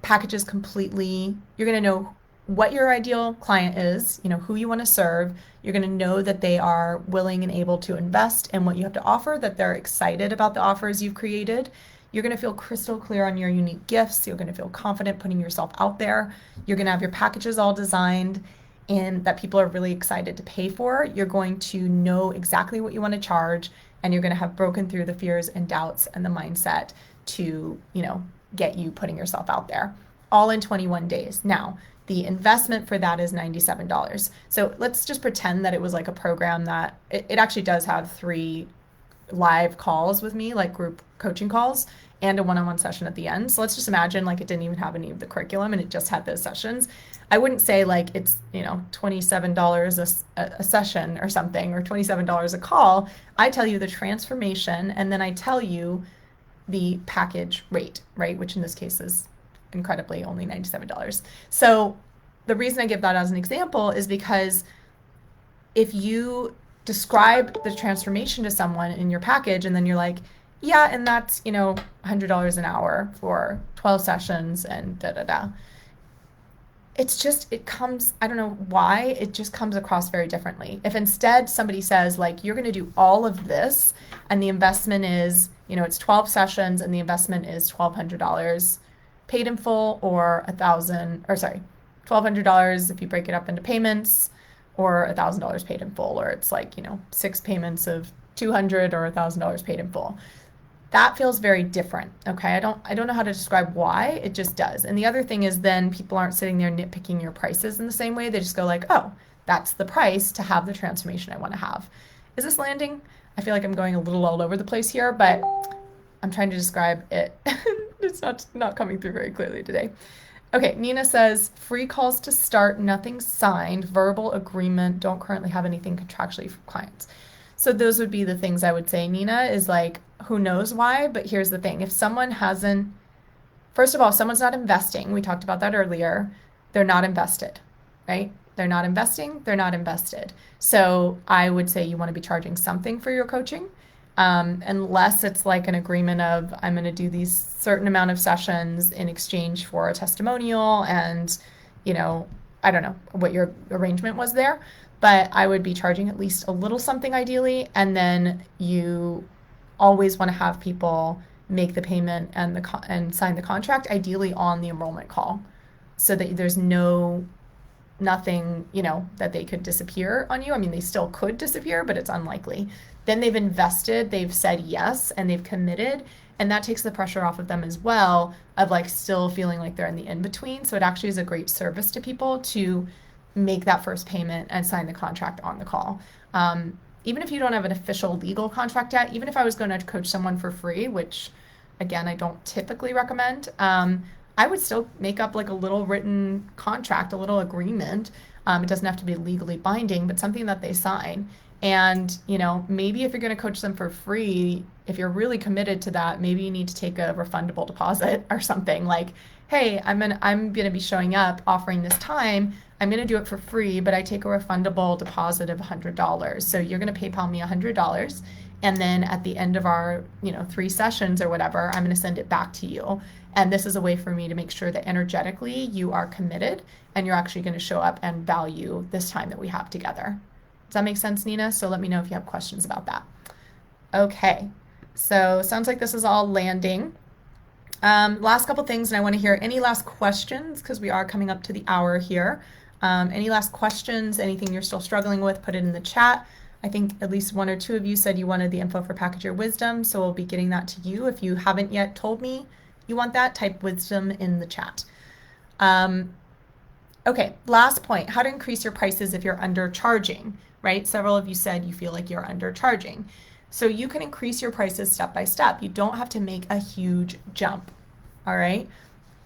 packages completely, you're going to know what your ideal client is, who you want to serve. You're going to know that they are willing and able to invest in what you have to offer, that they're excited about the offers you've created. You're going to feel crystal clear on your unique gifts. You're going to feel confident putting yourself out there. You're going to have your packages all designed and that people are really excited to pay for. You're going to know exactly what you want to charge, and you're going to have broken through the fears and doubts and the mindset to, get you putting yourself out there, all in 21 days. Now, the investment for that is $97. So let's just pretend that it was like a program that it actually does have 3 live calls with me, like group coaching calls, and a one-on-one session at the end. So let's just imagine like it didn't even have any of the curriculum and it just had those sessions. I wouldn't say like it's, $27 a session or something, or $27 a call. I tell you the transformation, and then I tell you the package rate, right? Which in this case is incredibly only $97. So the reason I give that as an example is because if you describe the transformation to someone in your package and then you're like, yeah, and that's, $100 an hour for 12 sessions and da da da. It comes, I don't know why, it just comes across very differently. If instead somebody says, like, you're going to do all of this and the investment is, it's 12 sessions and the investment is $1,200 paid in full, or $1,200 if you break it up into payments, or $1,000 paid in full, or it's like, 6 payments of 200 or $1,000 paid in full. That feels very different. Okay. I don't know how to describe why. It just does. And the other thing is then people aren't sitting there nitpicking your prices in the same way. They just go like, oh, that's the price to have the transformation I want to have. Is this landing? I feel like I'm going a little all over the place here, but I'm trying to describe it. It's not coming through very clearly today. Okay, Nina says, free calls to start, nothing signed, verbal agreement, don't currently have anything contractually for clients. So those would be the things I would say, Nina, is like, who knows why, but here's the thing. If someone hasn't, first of all, if someone's not investing, we talked about that earlier, they're not invested, right? They're not investing, they're not invested. So I would say you want to be charging something for your coaching, unless it's like an agreement of, I'm going to do these certain amount of sessions in exchange for a testimonial and, I don't know what your arrangement was there, but I would be charging at least a little something ideally. And then you always want to have people make the payment and sign the contract, ideally on the enrollment call, so that there's nothing, that they could disappear on you. I mean, they still could disappear, but it's unlikely. Then they've invested, they've said yes, and they've committed, and that takes the pressure off of them as well, of like still feeling like they're in the in-between. So it actually is a great service to people to make that first payment and sign the contract on the call. Even if you don't have an official legal contract yet, even if I was going to coach someone for free, which again, I don't typically recommend, I would still make up like a little written contract, a little agreement. It doesn't have to be legally binding, but something that they sign. And, maybe if you're going to coach them for free, if you're really committed to that, maybe you need to take a refundable deposit or something like, hey, I'm going to be showing up offering this time. I'm going to do it for free, but I take a refundable deposit of $100. So you're going to PayPal me $100. And then at the end of our, 3 sessions or whatever, I'm going to send it back to you. And this is a way for me to make sure that energetically you are committed and you're actually going to show up and value this time that we have together. Does that make sense, Nina? So let me know if you have questions about that. Okay, so sounds like this is all landing. Last couple things, and I want to hear any last questions because we are coming up to the hour here. Any last questions, anything you're still struggling with, put it in the chat. I think at least 1 or 2 of you said you wanted the info for Package Your Wisdom, so we'll be getting that to you. If you haven't yet told me you want that, type wisdom in the chat. Okay, last point, how to increase your prices if you're undercharging, right? Several of you said you feel like you're undercharging. So you can increase your prices step by step. You don't have to make a huge jump, all right?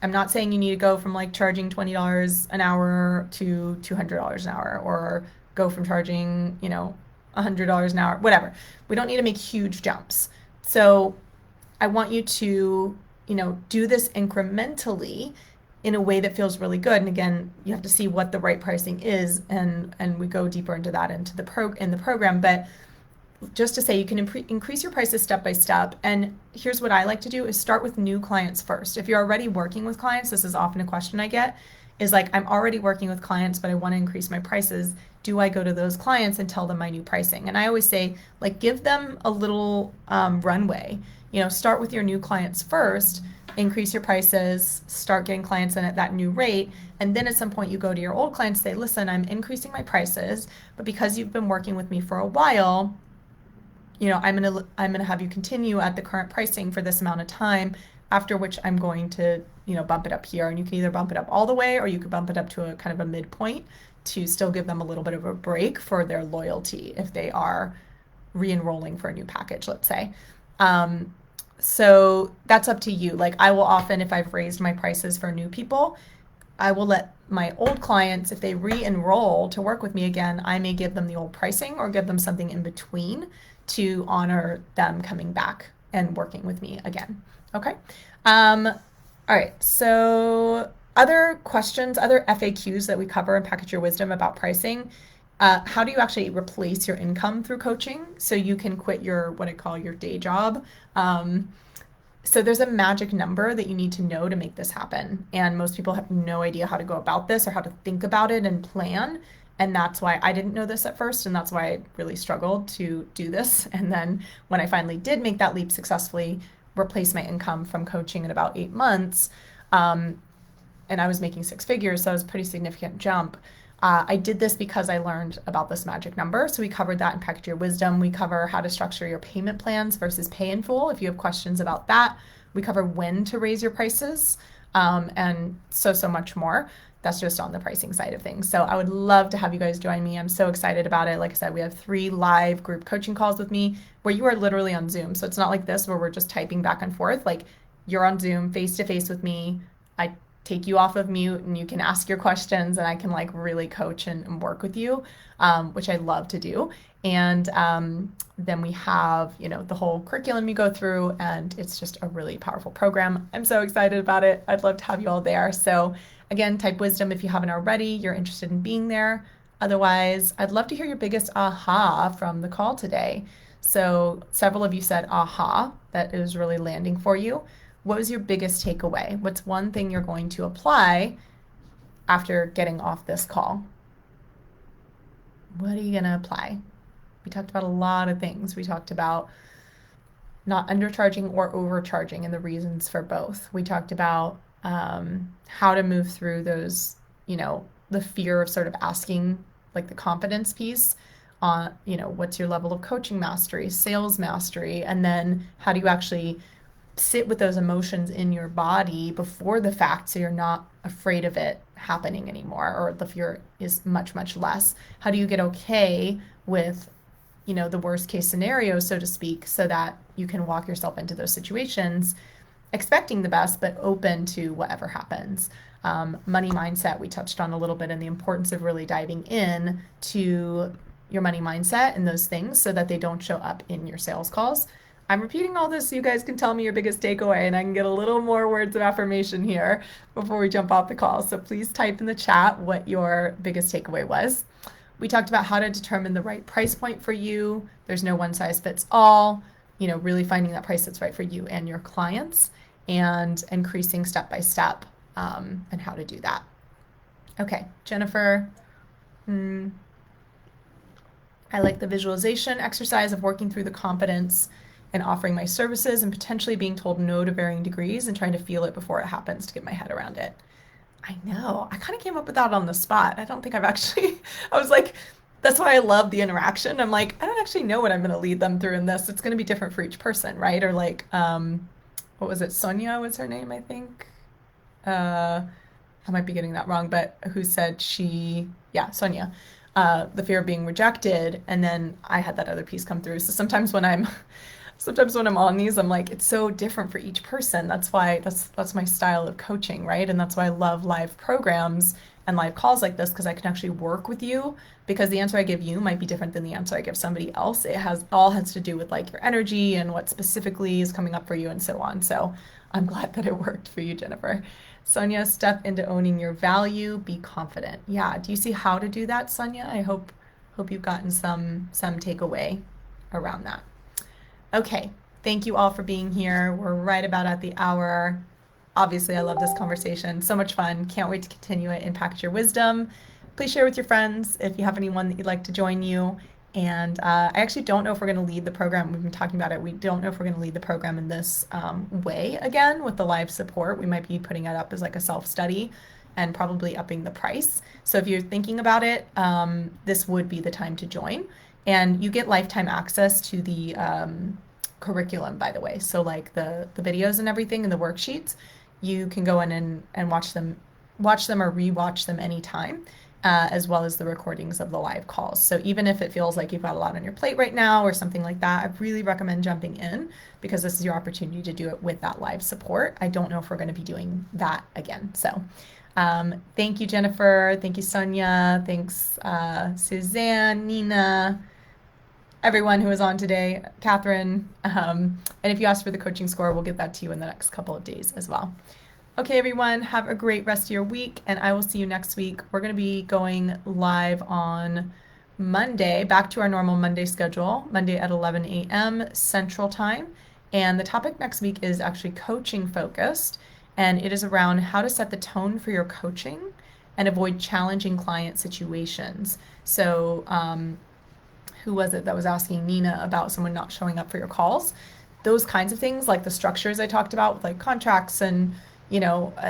I'm not saying you need to go from like charging $20 an hour to $200 an hour, or go from charging, $100 an hour, whatever. We don't need to make huge jumps. So I want you to, do this incrementally in a way that feels really good. And again, you have to see what the right pricing is, and we go deeper into that in the program. But just to say, you can increase your prices step by step. And here's what I like to do is start with new clients first. If you're already working with clients, this is often a question I get, is like, I'm already working with clients, but I want to increase my prices. Do I go to those clients and tell them my new pricing? And I always say, like, give them a little runway. Start with your new clients first, increase your prices, start getting clients in at that new rate. And then at some point you go to your old clients, say, listen, I'm increasing my prices, but because you've been working with me for a while, I'm gonna have you continue at the current pricing for this amount of time, after which I'm going to, bump it up here. And you can either bump it up all the way, or you could bump it up to a kind of a midpoint to still give them a little bit of a break for their loyalty if they are re-enrolling for a new package, let's say. So that's up to you. Like, I will often, if I've raised my prices for new people, I will let my old clients, if they re-enroll to work with me again, I may give them the old pricing or give them something in between to honor them coming back and working with me again. Okay. All right. So other questions, other FAQs that we cover in Package Your Wisdom about pricing. How do you actually replace your income through coaching so you can quit your, what I call your day job? Um, so there's a magic number that you need to know to make this happen. And most people have no idea how to go about this or how to think about it and plan. And that's why I didn't know this at first. And that's why I really struggled to do this. And then when I finally did make that leap successfully, replace my income from coaching in about 8 months, um, and I was making six figures, so it was a pretty significant jump. I did this because I learned about this magic number. So we covered that in Package Your Wisdom. We cover how to structure your payment plans versus pay in full. If you have questions about that, we cover when to raise your prices, and so much more. That's just on the pricing side of things. So I would love to have you guys join me. I'm so excited about it. Like I said, we have 3 live group coaching calls with me where you are literally on Zoom. So it's not like this where we're just typing back and forth. Like you're on Zoom face to face with me. I take you off of mute and you can ask your questions and I can like really coach and work with you, which I love to do. And then we have, the whole curriculum you go through, and it's just a really powerful program. I'm so excited about it. I'd love to have you all there. So again, type wisdom if you haven't already, you're interested in being there. Otherwise, I'd love to hear your biggest aha from the call today. So several of you said aha, that it was really landing for you. What was your biggest takeaway? What's one thing you're going to apply after getting off this call? What are you going to apply? We talked about a lot of things. We talked about not undercharging or overcharging and the reasons for both. We talked about how to move through those, the fear of sort of asking, like the confidence piece on, what's your level of coaching mastery, sales mastery, and then how do you actually sit with those emotions in your body before the fact so you're not afraid of it happening anymore, or the fear is much less. How do you get okay with the worst case scenario, so to speak, so that you can walk yourself into those situations expecting the best but open to whatever happens. Money mindset we touched on a little bit, and the importance of really diving in to your money mindset and those things so that they don't show up in your sales calls. I'm repeating all this so you guys can tell me your biggest takeaway and I can get a little more words of affirmation here before we jump off the call. So please type in the chat what your biggest takeaway was. We talked about how to determine the right price point for you. There's no one size fits all, really finding that price that's right for you and your clients, and increasing step by step, and how to do that. Okay, Jennifer. I like the visualization exercise of working through the confidence and offering my services and potentially being told no to varying degrees and trying to feel it before it happens to get my head around it. I know. I kind of came up with that on the spot. I don't think I've actually, I was like, that's why I love the interaction. I'm like, I don't actually know what I'm going to lead them through in this. It's going to be different for each person, right? Or like, what was it? Sonia was her name, I think. I might be getting that wrong, but who said Sonia, the fear of being rejected. And then I had that other piece come through. So sometimes when I'm on these, I'm like, it's so different for each person. That's why that's my style of coaching, right? And that's why I love live programs and live calls like this, because I can actually work with you, because the answer I give you might be different than the answer I give somebody else. It has to do with like your energy and what specifically is coming up for you and so on. So I'm glad that it worked for you, Jennifer. Sonia, step into owning your value, be confident. Yeah, do you see how to do that, Sonia? I hope you've gotten some takeaway around that. Okay, thank you all for being here. We're right about at the hour. Obviously, I love this conversation. So much fun. Can't wait to continue it in Package Your Wisdom. Please share with your friends if you have anyone that you'd like to join you. And I actually don't know if we're going to lead the program. We've been talking about it. We don't know if we're going to lead the program in this way again with the live support. We might be putting it up as like a self-study and probably upping the price. So if you're thinking about it, this would be the time to join. And you get lifetime access to the curriculum, by the way. So like the videos and everything and the worksheets, you can go in and watch them or rewatch them anytime, as well as the recordings of the live calls. So even if it feels like you've got a lot on your plate right now or something like that, I really recommend jumping in, because this is your opportunity to do it with that live support. I don't know if we're going to be doing that again. So thank you, Jennifer. Thank you, Sonia. Thanks, Suzanne, Nina, everyone who was on today, Catherine. And if you ask for the coaching score, we'll get that to you in the next couple of days as well. Okay, everyone, have a great rest of your week, and I will see you next week. We're going to be going live on Monday, back to our normal Monday schedule, Monday at 11 a.m. Central Time. And the topic next week is actually coaching focused, and it is around how to set the tone for your coaching and avoid challenging client situations. So, who was it that was asking Nina about someone not showing up for your calls? Those kinds of things, like the structures I talked about with like contracts and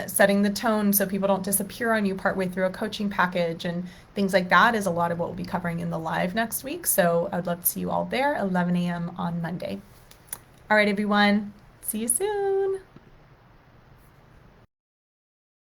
setting the tone so people don't disappear on you partway through a coaching package and things like that is a lot of what we'll be covering in the live next week. So I'd love to see you all there, 11 a.m. on Monday. All right, everyone. See you soon.